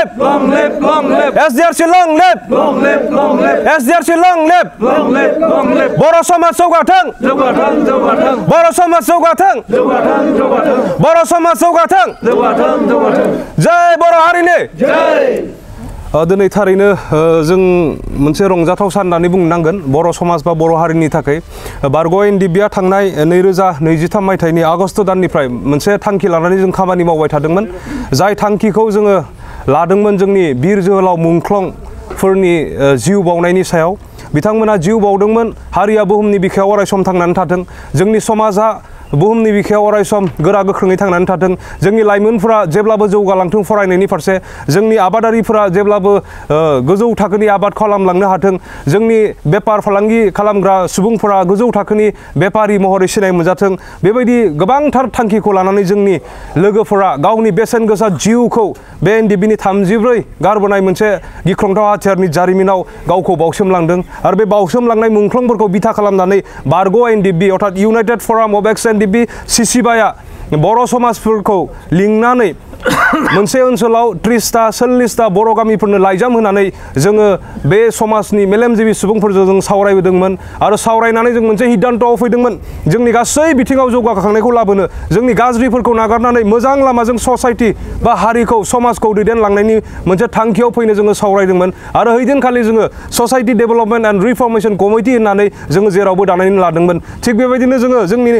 live! Long live! Long live! SDRC long live! Long live! Long live! SDRC long live! Long live! Long live! बर' समाज जौगाथों! जौगाथों! जौगाथों! बर' समाज जौगाथों! जौगाथों! जौगाथों! बर' समाज जौगाथों! जौगाथों! जौगाथों! जय बर' हारिनि! जय! दिनै थारैनो जों मोनसे रंजाथाव सान होननानै बुंनांगोन बर' समाज बा बर' हारिनि थाखाय बारग' एनडिबिआ थांनाय 2023 मायथाइनि आगस्ट दाननिफ्राय मोनसे थांखि लानानै जों खामानि मावबाय थादोंमोन जाय थांखिखौ जोङो लादोंमोन जोंनि बिर जोहोलाव मुंख्लंफोरनि जिउ बावनायनि सायाव बिथांमोना जिउ बावदोंमोन हारिया बुहुमनि बिखायाव अरायसम थांनानै थाथों जोंनि समाजा बुहुमनि बिखायाव अरायसम गोरा गोख्रोङै थांनानै थाथों जोंनि लाइमोनफोरा जेब्लाबो जौगालांथों फरायनायनि फारसे जोंनि आबादारिफोरा जेब्लाबो गोजौ थाखोनि आबाद खालामलांनो हाथों जोंनि बेफार फालांगि खालामग्रा सुबुंफोरा गोजौ थाखोनि बेफारि महरै सिनाय मोनजाथों बेबायदि गोबांथार थांखिखौ लानानै जोंनि लोगोफोरा गावनि बेसेन गोसा जिउखौ बे एनडिबिनि 34 गारबोनाय मोनसे गिख्रंथाव हाथियारनि जारिमिनाव गावखौ बावसोमलांदों आरो बे बावसोमलांनाय मुंख्लंफोरखौ बिथा खालामनानै बारग' एनडिबि अर्थात इउनाइटेड फराम अफ एक्स एनडिबि सिसिबाया बर' समाजफोरखौ लिंनानै मोनसे ओनसोलाव 30टा 40टा बर' गामिफोरनो लाइजाम होनानै जोङो बे समाजनि मेलेमजिबि सुबुंफोरजों जों सावरायबोदोंमोन आरो सावरायनानै जों मोनसे हिद्धान्तआव फैदोंमोन जोंनि गासै बिथिङाव जौगाखांनायखौ लाबोनो जोंनि गाज्रिफोरखौ नागारनानै मोजां लामाजों ससाइटि बा हारिखौ समाजखौ दैदेनलांनायनि मोनसे थांखियाव फैनो जोङो सावरायदोंमोन आरो हैदिनखालि जोङो society development and reformation committee होननानै जोङो जेरावबो दानानै लादोंमोन थिग बेबायदिनो जोङो जोंनि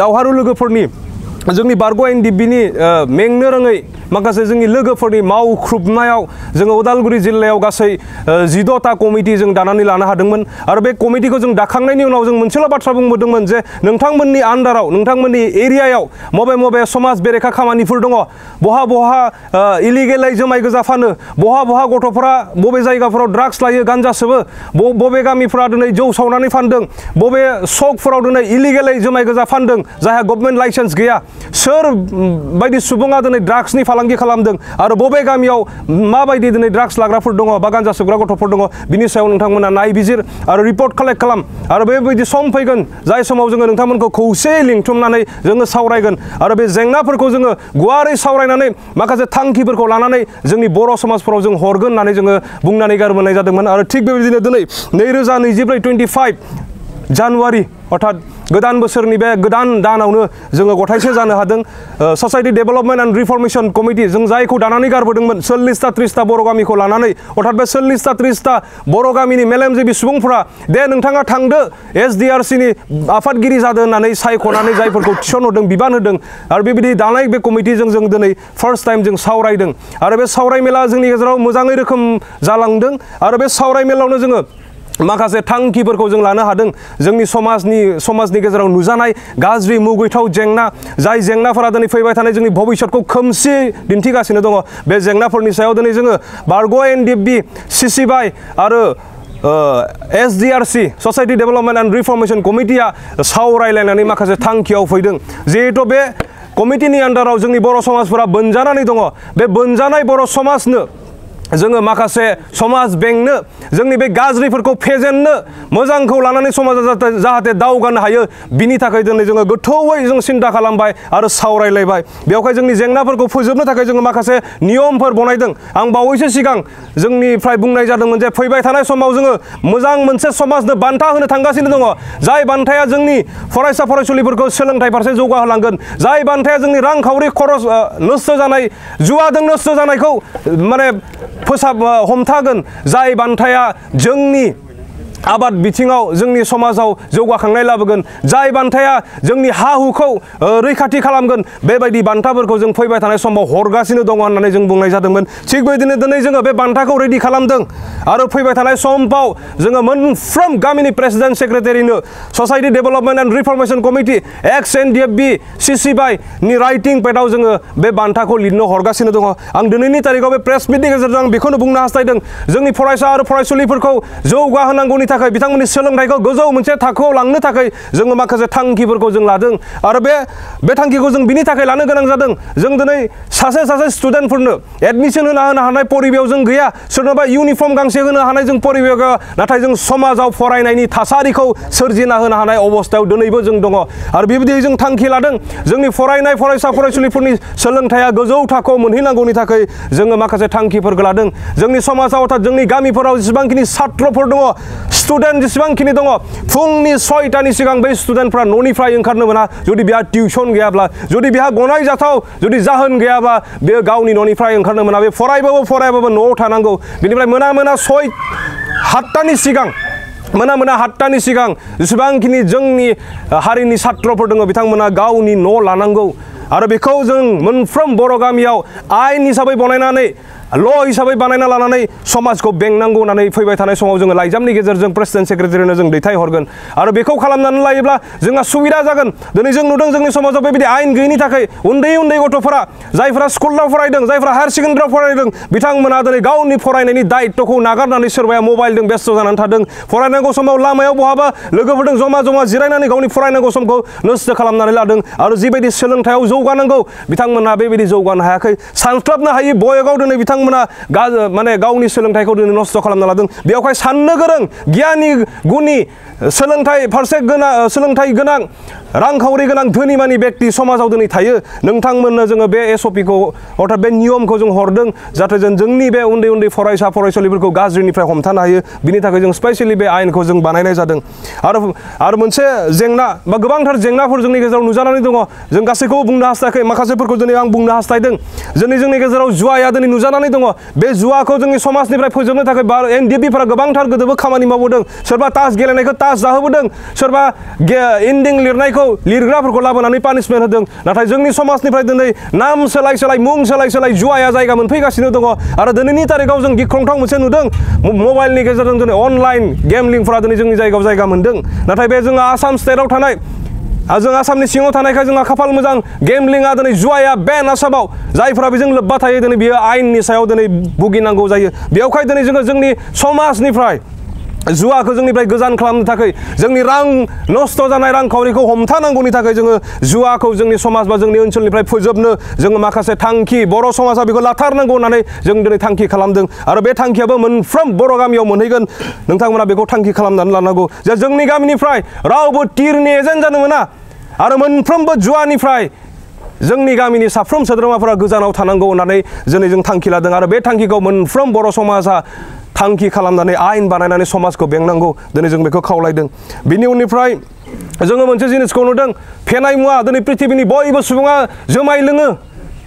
दावहारु लोगोफोरनि जोंनि बारग' एनडिबिनि मेंनो रोङै माखासे जोंनि लोगोफोरनि मावख्रुबनायाव जोङो उदालगुरि जिल्लायाव गासै 16टा कमिटि जों दानानै लानो हादोंमोन आरो बे कमिटिखौ जों दाखांनायनि उनाव जों मोनसेल' बाथ्रा बुंबोदोंमोन जे नोंथांमोननि आन्डाराव नोंथांमोननि एरियायाव मबे मबे समाज बेरेखा खामानिफोर दङ बहा बहा इलिगेलै जुमाय गोजा फानो बहा बहा गथ'फोरा बबे जायगाफोराव ड्राग्स लायो गान्जा सोबो बबे गामिफोरा दिनै जौ सावनानै फानदों बबे सकफोराव दिनै इलिगेलै जुमाय गोजा फानदों जायहा गभर्नमेन्ट लाइसेन्स गैया सोर बायदि सुबुङा दिनै ड्राग्सनि फालांगि खालामदों आरो बबे गामियाव माबायदि दिनै ड्राग्स लाग्राफोर दङ बा गान्जा सोबग्रा गथ'फोर दङ बिनि सायाव नोंथांमोना नायबिजिर आरो रिपर्ट कालेक्ट खालाम आरो बेबायदि सम फैगोन जाय समाव जोङो नोंथांमोनखौ खौसेयै लिंथुमनानै जोङो सावरायगोन आरो बे जेंनाफोरखौ जोङो गुवारै सावरायनानै माखासे थांखिफोरखौ लानानै जोंनि बर' समाजफोराव जों हरगोन होननानै जोङो बुंनानै गारबोनाय जादोंमोन आरो थिग बेबायदिनो दिनै 2024 जानुवारि अर्थात गोदान बोसोरनि बे गोदान दानावनो जोङो गथायसे जानो हादों society development and reformation committee जों जायखौ दानानै गारबोदोंमोन 40टा 30टा बर' गामिखौ लानानै अर्थात बे 40टा 30टा बर' गामिनि मेलेमजिबि सुबुंफोरा दे नोंथाङा थांदो एसडिआरसिनि आफादगिरि जादों होननानै सायख'नानै जायफोरखौ थिसनहरदों बिबान होदों आरो बेबायदि दानाय बे कमिटिजों जों दिनै फार्स्ट टाइम जों सावरायदों आरो बे सावरायमेला जोंनि गेजेराव मोजाङै रोखोम जालांदों आरो बे सावरायमेलावनो जोङो माखासे थांखिफोरखौ जों लानो हादों जोंनि समाजनि गेजेराव नुजानाय गाज्रि मुगैथाव जेंना जाय जेंनाफोरा दिनै फैबाय थानाय जोंनि भबिष्यतखौ खोमसि दिन्थिगासिनो दङ बे जेंनाफोरनि सायाव दिनै जोङो बारग' एनडिबि सिसिबाइ आरो एसडिआरसि ससाइटि डेभेलपमेन्ट एन्ड रिफर्मेशन कमिटिया सावरायलायनानै माखासे थांखियाव फैदों जिहेतु बे कमिटिनि आन्डाराव जोंनि बर' समाजफोरा बोनजानानै दङ बे बोनजानाय बर' समाजनो जोङो माखासे समाज बेंनो जोंनि बे गाज्रिफोरखौ फेजेननो मोजांखौ लानानै समाजा जाहाथे दावगानो हायो बिनि थाखाय दिनै जोङो गोथौयै जों सिन्था खालामबाय आरो सावरायलायबाय बेवहाय जोंनि जेंनाफोरखौ फोजोबनो थाखाय जोङो माखासे नियमफोर बनायदों आं बावैसो सिगां जोंनिफ्राय बुंनाय जादोंमोन जे फैबाय थानाय समाव जोङो मोजां मोनसे समाजनो बान्था होनो थांगासिनो दङ जाय बान्थाया जोंनि फरायसा फरायसुलिफोरखौ सोलोंथाइ फारसे जौगाहोलांगोन जाय बान्थाया जोंनि रांखावरि खरस नस्थ' जानाय जुवाजों नस्थ' जानायखौ माने हमथागोन जाय बान्थाया जोंनि आबाद बिथिङाव जोंनि समाजाव जौगाखांनाय लाबोगोन जाय बान्थाया जोंनि हा हुखौ रैखाथि खालामगोन बेबायदि बान्थाफोरखौ जों फैबाय थानाय समाव हरगासिनो दङ होननानै जों बुंनाय जादोंमोन थिग बेबायदिनो दिनै जोङो बे बान्थाखौ रेडि खालामदों आरो फैबाय थानाय समाव जोङो मोनफ्रोम गामिनि प्रेसिडेन्ट सेक्रेटारिनो society development and reformation committee ex NDFB सिसिबाइनि राइटिं पेडआव जोङो बे बान्थाखौ लिरनो हरगासिनो दङ आं दिनैनि तारिखाव बे प्रेस मिटनि गेजेरजों आं बेखौनो बुंनो हास्थायदों जोंनि फरायसा आरो फरायसुलिफोरखौ जौगाहोनांगौनि थाखाय बिथांमोननि सोलोंथाइखौ गोजौ मोनसे थाखोआव लांनो थाखाय जोङो माखासे थांखिफोरखौ जों लादों आरो बे थांखिखौ जों बिनि थाखाय लानो गोनां जादों जों दिनै सासे स्टुडेन्टफोरनो एडमिशन होनो हानाय परिबेयाव जों गैया सोरनोबा इउनिफर्म गांसे होनो हानाय जों परिबेयाव गैया नाथाय जों समाजाव फरायनायनि थासारिखौ सोरजिना होनो हानाय अबस्थायाव दिनैबो जों दङ आरो बेबायदि जों थांखि लादों जोंनि फरायनाय फरायसा फरायसुलिफोरनि सोलोंथाइया गोजौ थाखोआव मोनहैनांगौनि थाखाय जोङो माखासे थांखिफोरखौ लादों जोंनि समाजाव अर्थात जोंनि गामिफोराव जेसेबांखिनि छात्रफोर दङ स्टुडेन्ट जेसेबांखिनि दङ फुंनि 6टानि सिगां बै स्टुडेन्टफ्रा न'निफ्राय ओंखारनो मोना जुदि बिहा टिउसन गैयाब्ला जुदि बिहा गनायजाथाव जुदि जाहोन गैयाबा बे गावनि न'निफ्राय ओंखारनो मोना बे फरायबाबो न'आव थानांगौ बेनिफ्राय मोना 7टानि सिगां मोना 7टानि सिगां जेसेबांखिनि जोंनि हारिनि छात्रफोर दङ बिथांमोना गावनि न' लानांगौ आरो बेखौ जों मोनफ्रोम बर' गामियाव आयेन हिसाबै बनायनानै ल' हिसाबै बानायना लानानै समाजखौ बेंनांगौ होननानै फैबाय थानाय समाव जोङो लाइजामनि गेजेरजों प्रेसिडेन्ट सेक्रेटारिनो जों दैथायहरगोन आरो बेखौ खालामनानै लायोब्ला जोंहा सुबिदा जागोन दिनै जों नुदों जोंनि समाजाव बेबायदि आयेन गैयैनि थाखाय उन्दै गथ'फोरा जायफोरा स्कुलाव फरायदों जायफोरा हायार सेकेन्डारियाव फरायदों बिथांमोना दिनै गावनि फरायनायनि दायित्वखौ नागारनानै सोरबाया मबाइलजों बेस्थ' जानानै थादों फरायनांगौ समाव लामायाव बहाबा लोगोफोरजों जमा जिरायनानै गावनि फरायनांगौ समखौ नस्थ' खालामनानै लादों आरो जिबायदि सोलोंथायाव जौगानांगौ बिथांमोना बेबायदि जौगानो हायाखै सानस्लाबनो हायि बयगाव दिनै बिथांमोना माने गावनि सोलोंथाइखौ दिनै नस्थ' खालामना लादों बेयावहाय साननो गोरों गियानि गुनि सोलोंथाइ फारसे सोलोंथाइ गोनां रांखावरि गोनां धोनिमानि व्यक्ति समाजाव दिनै थायो नोंथांमोननो जोङो बे एसअपिखौ अर्थात बे नियमखौ जों हरदों जाहाथे जोंनि बे उन्दै फरायसा फरायसुलिफोरखौ गाज्रिनिफ्राय हमथानो हायो बिनि थाखाय जों स्पेसियेलि बे आयेनखौ जों बानायनाय जादों आरो मोनसे जेंना बा गोबांथार जेंनाफोर जोंनि गेजेराव नुजानानै दङ जों गासैखौबो बुंनो हास्थायाखै माखासेफोरखौ दिनै आं बुंनो हास्थायदों जोंनि गेजेराव जुवाया दिनै नुजानानै दङ बे जुवाखौ जोंनि समाजनिफ्राय फोजोबनो थाखाय एनडिएफबिफोरा गोबांथार गोदोबो खामानि मावबोदों सोरबा तास गेलेनायखौ तास जाहोबोदों सोरबा एन्डिं लिरनायखौ लिरग्राफोरखौ लाबोनानै पानिशमेन्ट होदों नाथाय जोंनि समाजनिफ्राय दिनै नाम सोलाय मुं सोलाय जुवाया जायगा मोनफैगासिनो दङ आरो दिनैनि तारिखाव जों गिख्रंथाव मोनसे नुदों मबाइलनि गेजेरजों दिनै अनलाइन गेमलिंफोरा दिनै जोंनि जायगायाव जायगा मोनदों नाथाय बे जोंहा आसाम स्टेटआव थानाय जों आसामनि सिङाव थानायखाय जोंहा खाफाल मोजां गेमलिंआ दिनै जुवाया बेन आसामाव जायफोरा बेजों लोब्बा थायो दिनै बियो आयेननि सायाव दिनै भुगिनांगौ जायो बेयावहाय दिनै जोङो जोंनि समाजनिफ्राय जुवाखौ जोंनिफ्राय गोजान खालामनो थाखाय जोंनि रां नस्थ' जानाय रांखावरिखौ हमथानांगौनि थाखाय जोङो जुवाखौ जोंनि समाज बा जोंनि ओनसोलनिफ्राय फोजोबनो जोङो माखासे थांखि बर' समाजा बेखौ लाथारनांगौ होननानै जों दिनै थांखि खालामदों आरो बे थांखियाबो मोनफ्रोम बर' गामियाव मोनहैगोन नोंथांमोना बेखौ थांखि खालामनानै लानांगौ जे जोंनि गामिनिफ्राय रावबो टिरनि एजेन्ट जानो मोना आरो मोनफ्रोमबो जुवानिफ्राय जोंनि गामिनि साफ्रोम सोद्रोमाफोरा गोजानाव थानांगौ होननानै दिनै जों थांखि लादों आरो बे थांखिखौ मोनफ्रोम बर' समाजा थांखि खालामनानै आयेन बानायनानै समाजखौ बेंनांगौ दिनै जों बेखौ खावलायदों बिनि उननिफ्राय जोङो मोनसे जिनिसखौ नुदों फेनाय मुवा दिनै पृथिबिनि बयबो सुबुङा जुमाय लोङो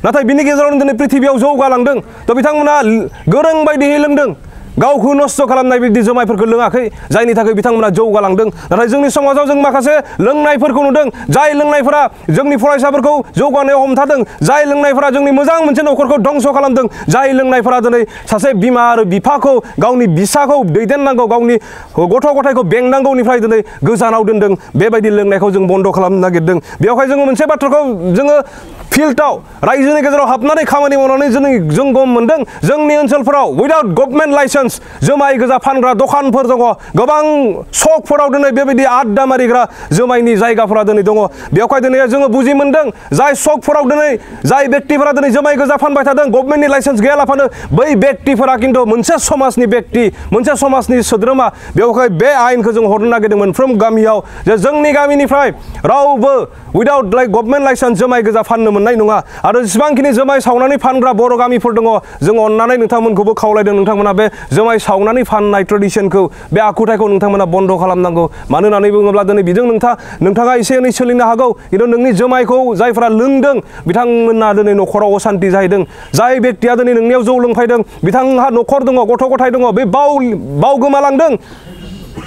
नाथाय बिनि गेजेरावनो दिनै पृथिबियाव जौगालांदों थ' बिथांमोना गोरों बायदियै लोंदों गावखौ नस्थ' खालामनाय बिदि जुमायफोरखौ लोङाखै जायनि थाखाय बिथांमोना जौगालांदों नाथाय जोंनि समाजाव जों माखासे लोंनायफोरखौ नुदों जाय लोंनायफोरा जोंनि फरायसाफोरखौ जौगानायाव हमथादों जाय लोंनायफोरा जोंनि मोजां मोनसे न'खरखौ धंस' खालामदों जाय लोंनायफोरा दिनै सासे बिमा आरो बिफाखौ गावनि बिसाखौ दैदेननांगौ गावनि गथ' गथायखौ बेंनांगौनिफ्राय दिनै गोजानाव दोनदों बेबायदि लोंनायखौ जों बन्द' खालामनो नागिरदों बेवहाय जोङो मोनसे बाथ्राखौ जोङो फिल्डआव रायजोनि गेजेराव हाबनानै खामानि मावनानै जों गम मोनदों जोंनि ओनसोलफोराव उइदाउट गभर्नमेन्ट लाइसेन्स जुमाय गोजा फानग्रा दखानफोर दङ गोबां सकफोराव दिनै बेबायदि आड्डा मारिग्रा जुमायनि जायगाफोरा दिनै दङ बेवहाय दिनै जोङो बुजि मोनदों जाय सकफोराव दिनै जाय व्यक्तिफोरा दिनै जुमाय गोजा फानबाय थादों गभर्नमेन्टनि लाइसेन्स गैयालाफानो बै व्यक्तिफोरा खिन्थु मोनसे समाजनि व्यक्ति मोनसे समाजनि सोद्रोमा बेवहाय बे आयेनखौ जों हरनो नागिरदों मोनफ्रोम गामियाव जे जोंनि गामिनिफ्राय रावबो उइदाउट गभर्नमेन्ट लाइसेन्स जुमाय गोजा फाननो मोननाय नङा आरो जेसेबांखिनि जुमाय सावनानै फानग्रा बर' गामिफोर दङ जों अननानै नोंथांमोनखौबो खावलायदों नोंथांमोना बे जुमाय सावनानै फाननाय ट्रेडिसनखौ बे आखुथायखौ नोंथांमोना बन्द' खालामनांगौ मानो होननानै बुङोब्ला दिनै बेजों नोंथाङा एसे एनै सोलिनो हागौ खिन्थु नोंनि जुमायखौ जायफोरा लोंदों बिथांमोना दिनै न'खराव असान्ति जाहैदों जाय व्यक्तिया दिनै नोंनियाव जौ लोंफैदों बिथांहा न'खर दङ गथ' गथाय दङ बे बाव गोमालांदों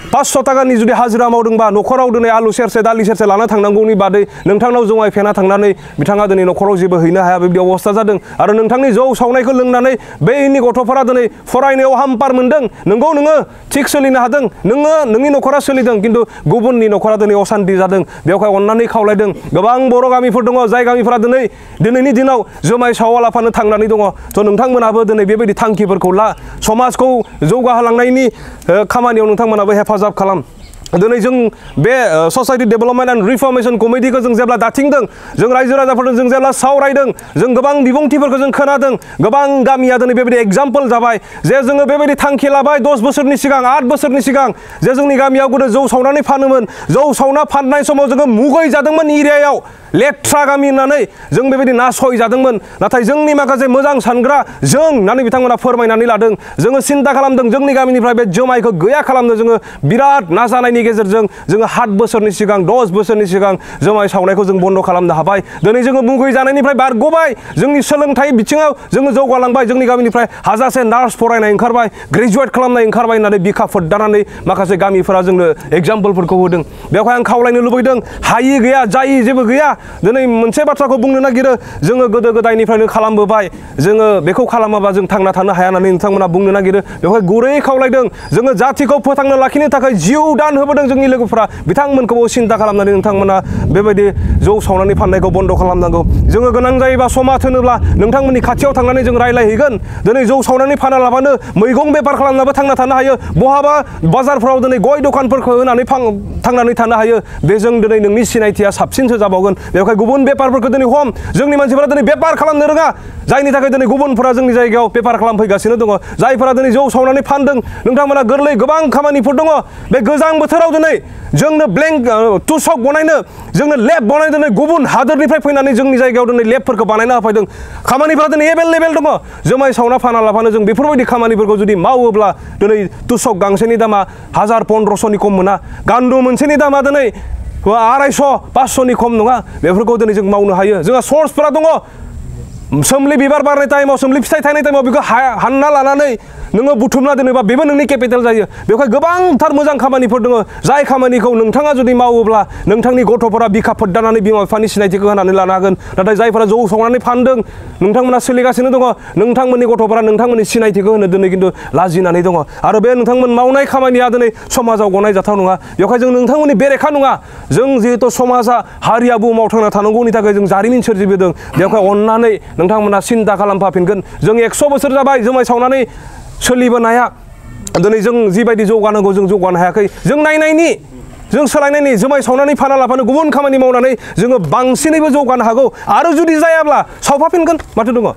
500 टाकानि जुदि हाजिरा मावदोंबा न'खराव दिनै आलु सेरसे दालि सेरसे लाना थांनांगौनि बादै नोंथांनाव जुमाय फेना थांनानै बिथाङा दिनै न'खराव जेबो हैनो हाया बेबायदि अबस्था जादों आरो नोंथांनि जौ सावनायखौ लोंनानै बैनि गथ'फोरा दिनै फरायनायाव हाम्पार मोनदों नोंगौ नोङो थिग सोलिनो हादों नोंनि न'खरा सोलिदों खिन्थु गुबुननि न'खरा दिनै असान्ति जादों बेवहाय अननानै खावलायदों गोबां बर' गामिफोर दङ जाय गामिफोरा दिनैनि दिनाव जुमाय सावालाफानो थांनानै दङ थ' नोंथांमोनाबो दिनै बेबायदि थांखिफोरखौ ला समाजखौ जौगाहोलांनायनि खामानियाव नोंथांमोनाबो हेफाजाब हेफाजाब खालाम दिनै जों बे ससाइटि डेभेलपमेन्ट एन्ड रिफर्मेशन कमिटिखौ जों जेब्ला दाथिंदों जों रायजो राजाफोरजों जों जेब्ला सावरायदों जों गोबां बिबुंथिफोरखौ जों खोनादों गोबां गामिया दिनै बेबायदि एग्जाम्पल जाबाय जे जोङो बेबायदि थांखि लाबाय 10 बोसोरनि सिगां 8 बोसोरनि सिगां जे जोंनि गामियाव गोदो जौ सावनानै फानोमोन जौ सावना फाननाय समाव जोङो मुगै जादोंमोन एरियायाव लेथ्रा गामि होननानै जों बेबायदि नासय जादोंमोन नाथाय जोंनि माखासे मोजां सानग्रा जों होननानै बिथांमोना फोरमायनानै लादों जोङो सिन्ता खालामदों जोंनि गामिनिफ्राय बे जुमायखौ गैया खालामनो जोङो बिराद नाजानायनि गेजेरजों जोङो 7 बोसोरनि सिगां 10 बोसोरनि सिगां जुमाय सावनायखौ जों बन्द खालामनो हाबाय दिनै जोङो मुगै जानायनिफ्राय बारग'बाय जोंनि सोलोंथाइ बिथिङाव जोङो जौगालांबाय जोंनि गामिनिफ्राय हाजारसे नार्स फरायनाय ओंखारबाय ग्रेजुवेट खालामनाय ओंखारबाय होननानै बिखा फोद्दानानै माखासे गामिफोरा जोंनो एग्जाम्पलफोरखौ होदों बेवहाय आं खावलायनो लुबैदों हायि गैया जायि जेबो गैया दिनै मोनसे बाथ्राखौ बुंनो नागिरो जोङो गोदो गोदायनिफ्रायनो खालामबोबाय जोङो बेखौ खालामाबा जों थांना थानो हाया होननानै नोंथांमोना बुंनो नागिरो बेवहाय गुरै खावलायदों जोङो जातिखौ फोथांनो लाखिनो थाखाय जिउ दान होबोदों जोंनि लोगोफोरा बिथांमोनखौबो सिन्ता खालामनानै नोंथांमोना बेबायदि जौ सावनानै फाननायखौ बन्द खालामनांगौ जोङो गोनां जायोबा समा थोनोब्ला नोंथांमोननि खाथियाव थांनानै जों रायलायहैगोन दिनै जौ सावनानै फाना लाबानो मैगं बेफार खालामनाबो थांना थानो हायो बहाबा बाजारफोराव दिनै गय दखानफोरखौ होनानै थांनानै थानो हायो बेजों दिनै नोंनि सिनायथिया साबसिनसो जाबावगोन बेवहाय गुबुन बेफारफोरखौ दिनै हम जोंनि मानसिफोरा दिनै बेफार खालामनो रोङा जायनि थाखाय दिनै गुबुनफोरा जोंनि जायगायाव बेफार खालामफैगासिनो दङ जायफोरा दिनै जौ सावनानै फानदों नोंथांमोना गोरलै गोबां खामानिफोर दङ बे गोजां बोथोराव दिनै जोंनो तुसक बनायनो जोंनो लेब बनायनो दिनै गुबुन हादोरनिफ्राय फैनानै जोंनि जायगायाव दिनै लेबफोरखौ बानायना होफैदों खामानिफोरा दिनै एभेलेबेल दङ जुमाय सावना फाना लाफानो जों बेफोरबायदि खामानिफोरखौ जुदि मावोब्ला दिनै तुसक गांसेनि दामा 1000-1500नि खम मोना गान्दु मोनसेनि दामा दिनै 250-500नि खम नङा बेफोरखौ दिनै जों मावनो हायो जोंहा सर्सफोरा दङ सोमलि बिबार बारनाय टाइमाव सोमलि फिथाइ थायनाय टाइमाव बेखौ हानना लानानै नोङो बुथुमना दोनोबा बेबो नोंनि केपिटेल जायो बेवहाय गोबांथार मोजां खामानिफोर दङ जाय खामानिखौ नोंथाङा जुदि मावोब्ला नोंथांनि गथ'फोरा बिखा फोद्दानानै बिमा बिफानि सिनायथिखौ होनानै लानो हागोन नाथाय जायफोरा जौ सावनानै फानदों नोंथांमोना सोलिगासिनो दङ नोंथांमोननि गथ'फोरा नोंथांमोननि सिनायथिखौ होनो दिनै खिन्थु लाजिनानै दङ आरो बे नोंथांमोन मावनाय खामानिया दिनै समाजाव गनायजाथाव नङा बेवहाय जों नोंथांमोननि बेरेखा नङा जों जिहेतु समाजा हारिया बुहुमाव थांना थानांगौनि थाखाय जों जारिमिन सोरजिबोदों बेवहाय अननानै नोंथांमोना सिन्ता खालामफाफिनगोन जों 100 बोसोर जाबाय जुमाय सावनानै सोलिबोनाया दिनै जों जिबायदि जौगानांगौ जों जौगानो हायाखै जों नायनायनि जों सोलायनायनि जुमाय सावनानै फाना लाफानो गुबुन खामानि मावनानै जोङो बांसिनैबो जौगानो हागौ आरो जुदि जायाब्ला सावफाफिनगोन माथो दङ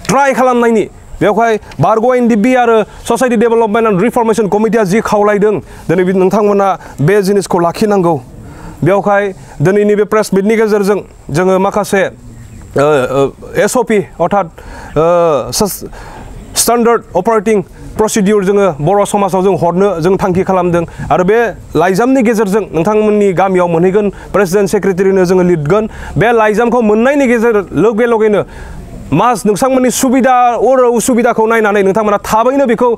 ट्राइ खालामनायनि बेवहाय बारग' एनडिबि आरो ससाइटि डेभेलपमेन्ट एन्ड रिफर्मेशन कमिटिया जि खावलायदों दिनै नोंथांमोना बे जिनिसखौ लाखिनांगौ बेवहाय दिनैनि बे प्रेस मिटनि गेजेरजों जोङो माखासे SOP अर्थात स्टैंडर्ड ऑपरेटिंग प्रसिडियर जोङो बर' समाजाव जों हरनो जों थांखि खालामदों आरो बे लाइजामनि गेजेरजों नोंथांमोननि गामियाव मोनहैगोन प्रेसिडेन्ट सेक्रेटारिनो जोङो लिरगोन बे लाइजामखौ मोननायनि गेजेर लगे लगेनो मास नोंथांमोननि सुबिदा आरो उसुबिदाखौ नायनानै नोंथांमोना थाबैनो बेखौ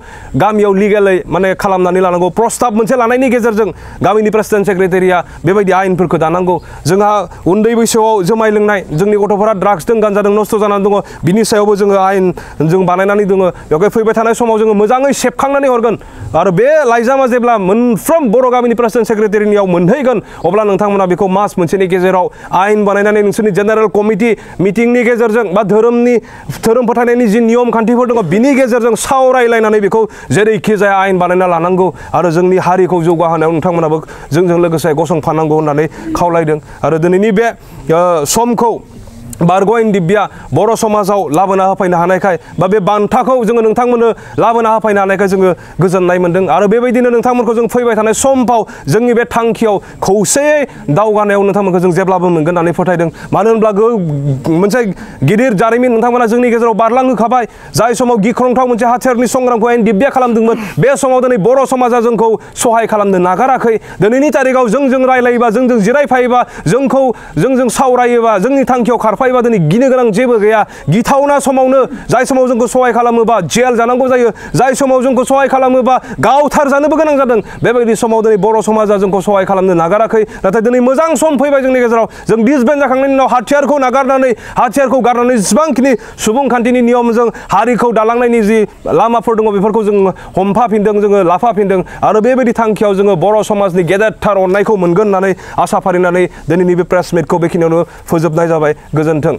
गामियाव लिगेलै माने खालामनानै लानांगौ प्रस्ताब मोनसे लानायनि गेजेरजों गामिनि प्रेसिडेन्ट सेक्रेटारिया बेबायदि आयेनफोरखौ दानांगौ जोंहा उन्दै बैसोआव जुमाय लोंनाय जोंनि गथ'फोरा ड्राग्सजों गान्जाजों नस्थ' जानानै दङ बिनि सायावबो जोङो आयेन जों बानायनानै दङ बेवहाय फैबाय थानाय समाव जोङो मोजाङै सेबखांनानै हरगोन आरो बे लाइजामा जेब्ला मोनफ्रोम बर' गामिनि प्रेसिडेन्ट सेक्रेटारिनियाव मोनहैगोन अब्ला नोंथांमोना बेखौ मास मोनसेनि गेजेराव आयेन बानायनानै नोंसोरनि जेनेरेल कमिटि मिटिंनि गेजेरजों बा धोरोम फोथायनायनि जि नियम खान्थिफोर दङ बिनि गेजेरजों सावरायलायनानै बेखौ जेरैखि जाया आयेन बानायना लानांगौ आरो जोंनि हारिखौ जौगाहोनायाव नोंथांमोनाबो जोंजों लोगोसे गसंफानांगौ होननानै खावलायदों आरो दिनैनि बे समखौ बारग' एनडिबिआ बर' समाजाव लाबोना होफैनो हानायखाय बा बे बान्थाखौ जोङो नोंथांमोननो लाबोना होफैनो हानायखाय जोङो गोजोननाय मोन्दों आरो बेबायदिनो नोंथांमोनखौ जों फैबाय थानाय समफाव जोंनि बे थांखियाव खौसेयै दावगानायाव नोंथांमोनखौ जों जेब्लाबो मोनगोन होननानै फोथायदों मानो होनब्ला मोनसे गिदिर जारिमिन नोंथांमोना जोंनि गेजेराव बारलांहोखाबाय जाय समाव गिख्रंथाव मोनसे हाथियारनि संग्रामखौ एनडिबिआ खालामदोंमोन बे समाव दिनै बर' समाजा जोंखौ सहाय खालामनो नागाराखै दिनैनि तारिखाव जोंजों रायलायोबा जोंजों जिरायफायोबा जोंजों सावरायोबा जोंनि थांखियाव खारफायोबा दिनै गिनो गोनां जेबो गैया गिथावना समावनो जाय समाव जोंखौ सहाय खालामोबा जेल जानांगौ जायो जाय समाव जोंखौ सहाय खालामोबा गावथार जानोबो गोनां जादों बेबायदि समाव दिनै बर' समाजा जोंखौ सहाय खालामनो नागाराखै नाथाय दिनै मोजां सम फैबाय जोंनि गेजेराव जों डिसबेन्ड जाखांनायनि उनाव हाथियारखौ गारनानै जेसेबांखिनि सुबुंखान्थिनि नियमजों हारिखौ दालांनायनि जि लामाफोर दङ बेफोरखौ जों हमफाफिनदों जोङो लाफाफिनदों आरो बेबायदि थांखियाव जोङो बर' समाजनि गेदेरथार अननायखौ मोनगोन होननानै आसा फारिनानै दिनैनि बे प्रेस मिटखौ बेखिनियावनो फोजोबनाय जाबाय गोजोन्थों